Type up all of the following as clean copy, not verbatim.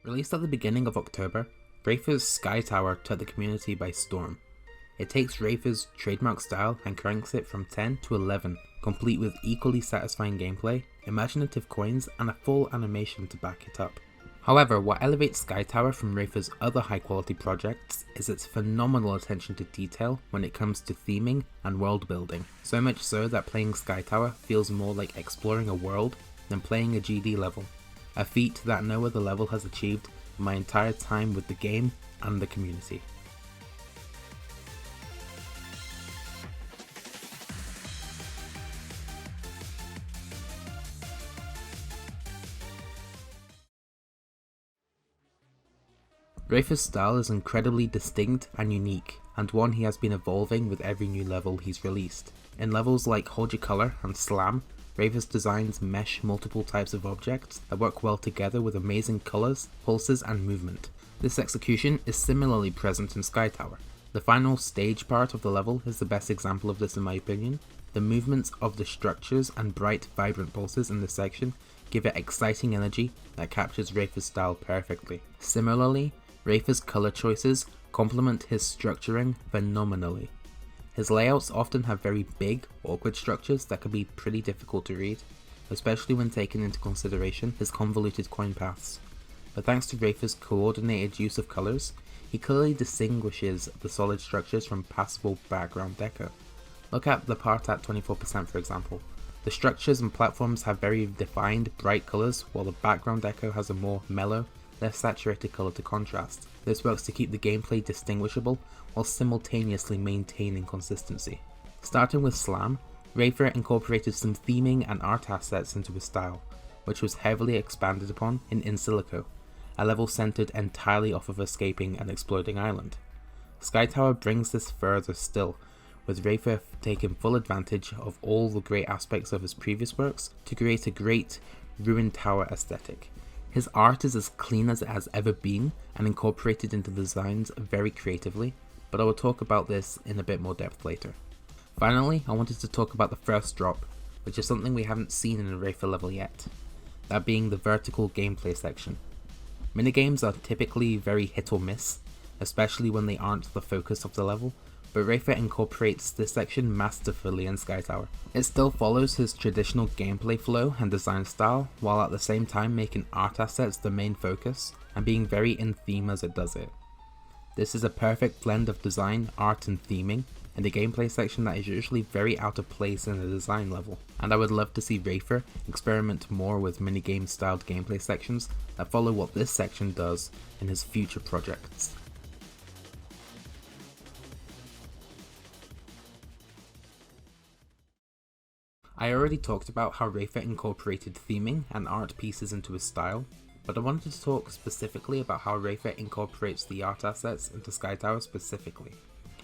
Released at the beginning of October, Rafer's Sky Tower took the community by storm. It takes Rafer's trademark style and cranks it from 10 to 11, complete with equally satisfying gameplay, imaginative coins, and a full animation to back it up. However, what elevates Sky Tower from Rafer's other high quality projects is its phenomenal attention to detail when it comes to theming and world building, so much so that playing Sky Tower feels more like exploring a world than playing a GD level, a feat that no other level has achieved in my entire time with the game and the community. Rafer's style is incredibly distinct and unique, and one he has been evolving with every new level he's released. In levels like Hold Your Colour and Slam, Rafer's designs mesh multiple types of objects that work well together with amazing colours, pulses and movement. This execution is similarly present in Sky Tower. The final stage part of the level is the best example of this in my opinion. The movements of the structures and bright, vibrant pulses in this section give it exciting energy that captures Rafer's style perfectly. Similarly, Rafer's colour choices complement his structuring phenomenally. His layouts often have very big, awkward structures that can be pretty difficult to read, especially when taking into consideration his convoluted coin paths. But thanks to Rafer's coordinated use of colours, he clearly distinguishes the solid structures from passable background deco. Look at the part at 24% for example. The structures and platforms have very defined, bright colours, while the background deco has a more mellow, less saturated colour to contrast. This works to keep the gameplay distinguishable while simultaneously maintaining consistency. Starting with Slam, Rafer incorporated some theming and art assets into his style, which was heavily expanded upon in Silico, a level centered entirely off of escaping an exploding island. Sky Tower brings this further still, with Rafer taking full advantage of all the great aspects of his previous works to create a great ruined tower aesthetic. His art is as clean as it has ever been and incorporated into the designs very creatively, but I will talk about this in a bit more depth later. Finally, I wanted to talk about the first drop, which is something we haven't seen in a Rafer level yet, that being the vertical gameplay section. Minigames are typically very hit or miss, especially when they aren't the focus of the level, but Rafer incorporates this section masterfully in Sky Tower. It still follows his traditional gameplay flow and design style, while at the same time making art assets the main focus, and being very in theme as it does it. This is a perfect blend of design, art and theming, in the gameplay section that is usually very out of place in the design level, and I would love to see Rafer experiment more with minigame styled gameplay sections that follow what this section does in his future projects. I already talked about how Rafer incorporated theming and art pieces into his style, but I wanted to talk specifically about how Rafer incorporates the art assets into Sky Tower specifically.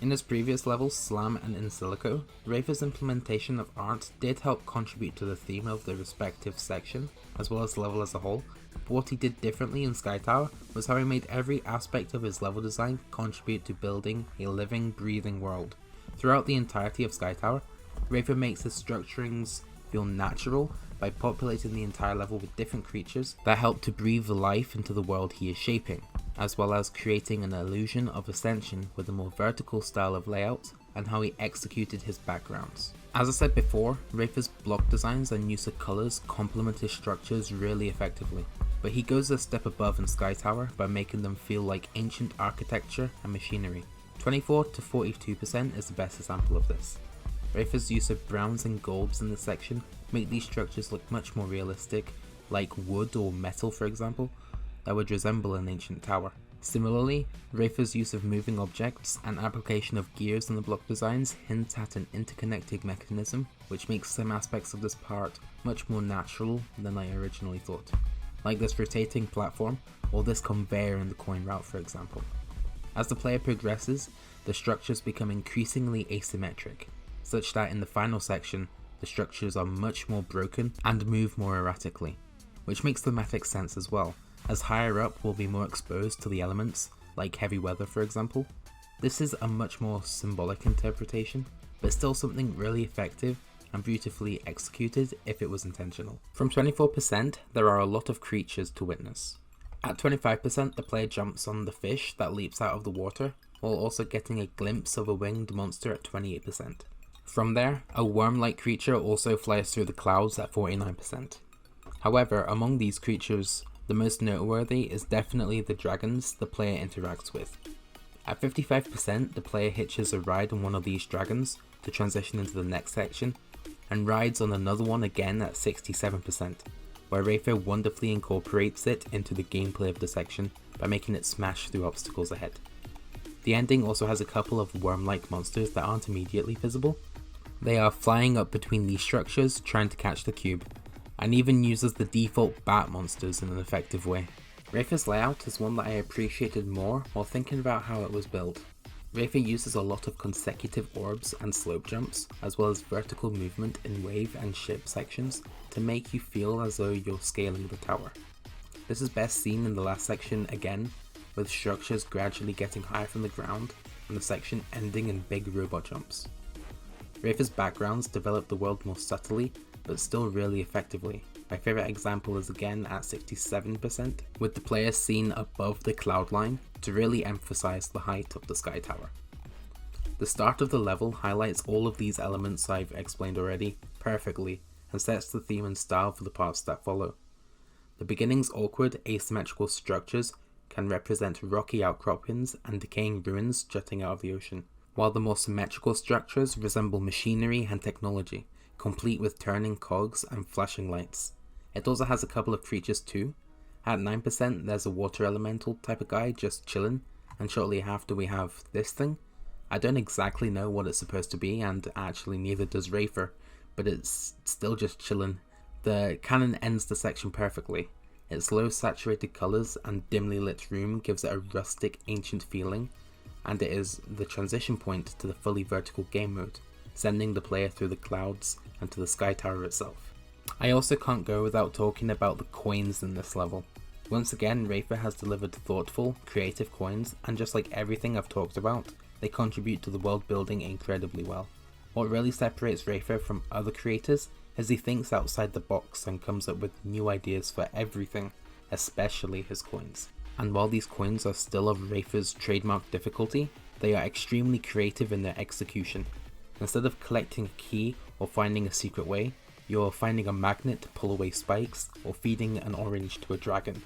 In his previous levels, Slam and In Silico, Rafer's implementation of art did help contribute to the theme of the respective section, as well as the level as a whole, but what he did differently in Sky Tower was how he made every aspect of his level design contribute to building a living, breathing world. Throughout the entirety of Sky Tower, Rafer makes his structurings feel natural by populating the entire level with different creatures that help to breathe life into the world he is shaping, as well as creating an illusion of ascension with a more vertical style of layout and how he executed his backgrounds. As I said before, Rafer's block designs and use of colours complement his structures really effectively, but he goes a step above in Sky Tower by making them feel like ancient architecture and machinery. 24 to 42% is the best example of this. Rafer's use of browns and golds in this section make these structures look much more realistic, like wood or metal for example, that would resemble an ancient tower. Similarly, Rafer's use of moving objects and application of gears in the block designs hints at an interconnected mechanism, which makes some aspects of this part much more natural than I originally thought, like this rotating platform or this conveyor in the coin route for example. As the player progresses, the structures become increasingly asymmetric, such that in the final section, the structures are much more broken and move more erratically, which makes thematic sense as well, as higher up will be more exposed to the elements, like heavy weather for example. This is a much more symbolic interpretation, but still something really effective and beautifully executed if it was intentional. From 24%, there are a lot of creatures to witness. At 25%, the player jumps on the fish that leaps out of the water, while also getting a glimpse of a winged monster at 28%. From there, a worm-like creature also flies through the clouds at 49%. However, among these creatures, the most noteworthy is definitely the dragons the player interacts with. At 55%, the player hitches a ride on one of these dragons to transition into the next section, and rides on another one again at 67%, where Rafer wonderfully incorporates it into the gameplay of the section by making it smash through obstacles ahead. The ending also has a couple of worm-like monsters that aren't immediately visible. They are flying up between these structures trying to catch the cube, and even uses the default bat monsters in an effective way. Rafer's layout is one that I appreciated more while thinking about how it was built. Rafer uses a lot of consecutive orbs and slope jumps, as well as vertical movement in wave and ship sections to make you feel as though you're scaling the tower. This is best seen in the last section again, with structures gradually getting higher from the ground and the section ending in big robot jumps. Rafer's backgrounds develop the world more subtly, but still really effectively. My favourite example is again at 67%, with the player seen above the cloud line to really emphasise the height of the sky tower. The start of the level highlights all of these elements I've explained already perfectly and sets the theme and style for the parts that follow. The beginning's awkward, asymmetrical structures can represent rocky outcroppings and decaying ruins jutting out of the ocean, while the more symmetrical structures resemble machinery and technology, complete with turning cogs and flashing lights. It also has a couple of creatures too. At 9% there's a water elemental type of guy just chilling, and shortly after we have this thing. I don't exactly know what it's supposed to be, and actually neither does Rafer, but it's still just chilling. The cannon ends the section perfectly. Its low saturated colours and dimly lit room gives it a rustic ancient feeling, and it is the transition point to the fully vertical game mode, sending the player through the clouds and to the sky tower itself. I also can't go without talking about the coins in this level. Once again, Rafer has delivered thoughtful, creative coins, and just like everything I've talked about, they contribute to the world building incredibly well. What really separates Rafer from other creators is he thinks outside the box and comes up with new ideas for everything, especially his coins. And while these coins are still of Rafer's trademark difficulty, they are extremely creative in their execution. Instead of collecting a key or finding a secret way, you're finding a magnet to pull away spikes or feeding an orange to a dragon.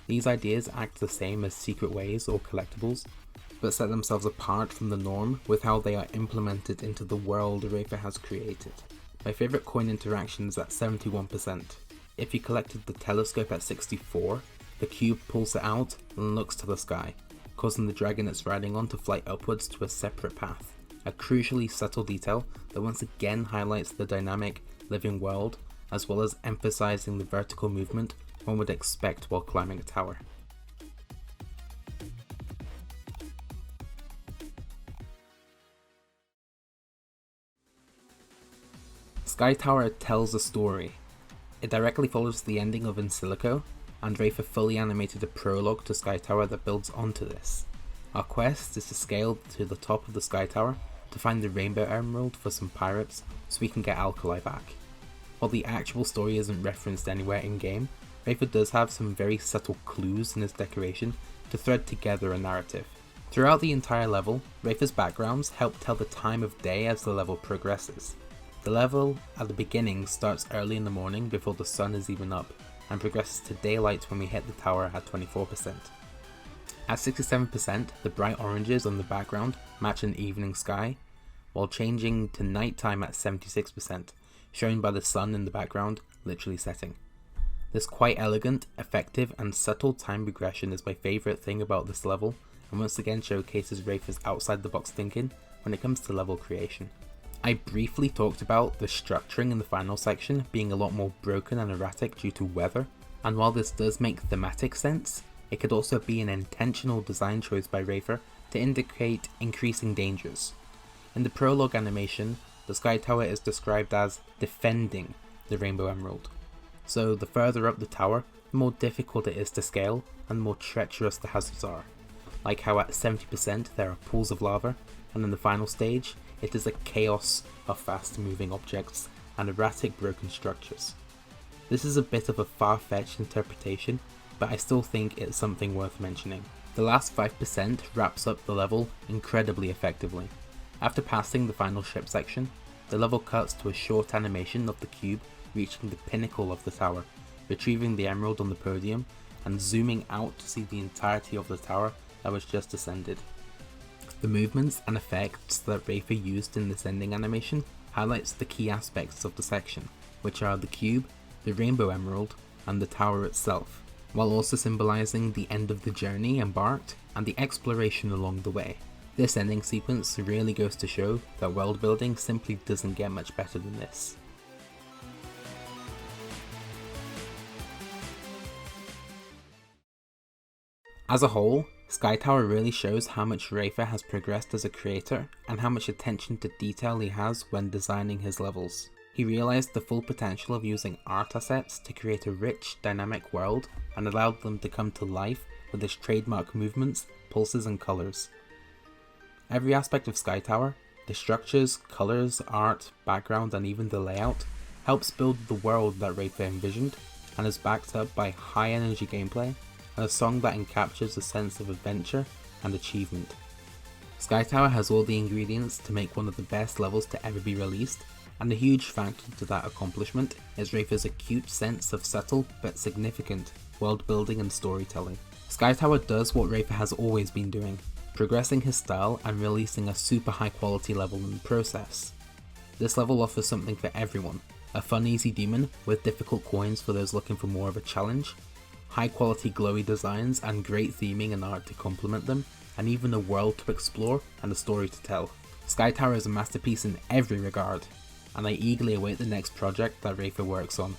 These ideas act the same as secret ways or collectibles, but set themselves apart from the norm with how they are implemented into the world Rafer has created. My favourite coin interaction is at 71%. If you collected the telescope at 64, the cube pulls it out and looks to the sky, causing the dragon it's riding on to fly upwards to a separate path. A crucially subtle detail that once again highlights the dynamic, living world, as well as emphasizing the vertical movement one would expect while climbing a tower. Sky Tower tells a story. It directly follows the ending of In Silico, and Rafer fully animated a prologue to Sky Tower that builds onto this. Our quest is to scale to the top of the Sky Tower to find the Rainbow Emerald for some pirates so we can get Alkali back. While the actual story isn't referenced anywhere in-game, Rafer does have some very subtle clues in his decoration to thread together a narrative. Throughout the entire level, Rafer's backgrounds help tell the time of day as the level progresses. The level at the beginning starts early in the morning before the sun is even up, and progresses to daylight when we hit the tower at 24%. At 67%, the bright oranges on the background match an evening sky, while changing to nighttime at 76%, shown by the sun in the background literally setting. This quite elegant, effective and subtle time progression is my favourite thing about this level, and once again showcases Rafer's outside the box thinking when it comes to level creation. I briefly talked about the structuring in the final section being a lot more broken and erratic due to weather, and while this does make thematic sense, it could also be an intentional design choice by Rafer to indicate increasing dangers. In the prologue animation, the Sky Tower is described as defending the Rainbow Emerald. So the further up the tower, the more difficult it is to scale and the more treacherous the hazards are. Like how at 70% there are pools of lava, and in the final stage, it is a chaos of fast moving objects and erratic broken structures. This is a bit of a far-fetched interpretation, but I still think it's something worth mentioning. The last 5% wraps up the level incredibly effectively. After passing the final ship section, the level cuts to a short animation of the cube reaching the pinnacle of the tower, retrieving the emerald on the podium, and zooming out to see the entirety of the tower that was just ascended. The movements and effects that Rafer used in this ending animation highlights the key aspects of the section, which are the cube, the rainbow emerald, and the tower itself, while also symbolizing the end of the journey embarked and the exploration along the way. This ending sequence really goes to show that world building simply doesn't get much better than this. As a whole, Sky Tower really shows how much Rafer has progressed as a creator and how much attention to detail he has when designing his levels. He realized the full potential of using art assets to create a rich, dynamic world and allowed them to come to life with his trademark movements, pulses and colors. Every aspect of Sky Tower, the structures, colors, art, background and even the layout, helps build the world that Rafer envisioned and is backed up by high energy gameplay and a song that encaptures a sense of adventure and achievement. Sky Tower has all the ingredients to make one of the best levels to ever be released, and a huge factor to that accomplishment is Rafer's acute sense of subtle but significant world building and storytelling. Sky Tower does what Rafer has always been doing, progressing his style and releasing a super high quality level in the process. This level offers something for everyone, a fun easy demon with difficult coins for those looking for more of a challenge, high quality glowy designs and great theming and art to complement them, and even a world to explore and a story to tell. Sky Tower is a masterpiece in every regard, and I eagerly await the next project that Rafer works on.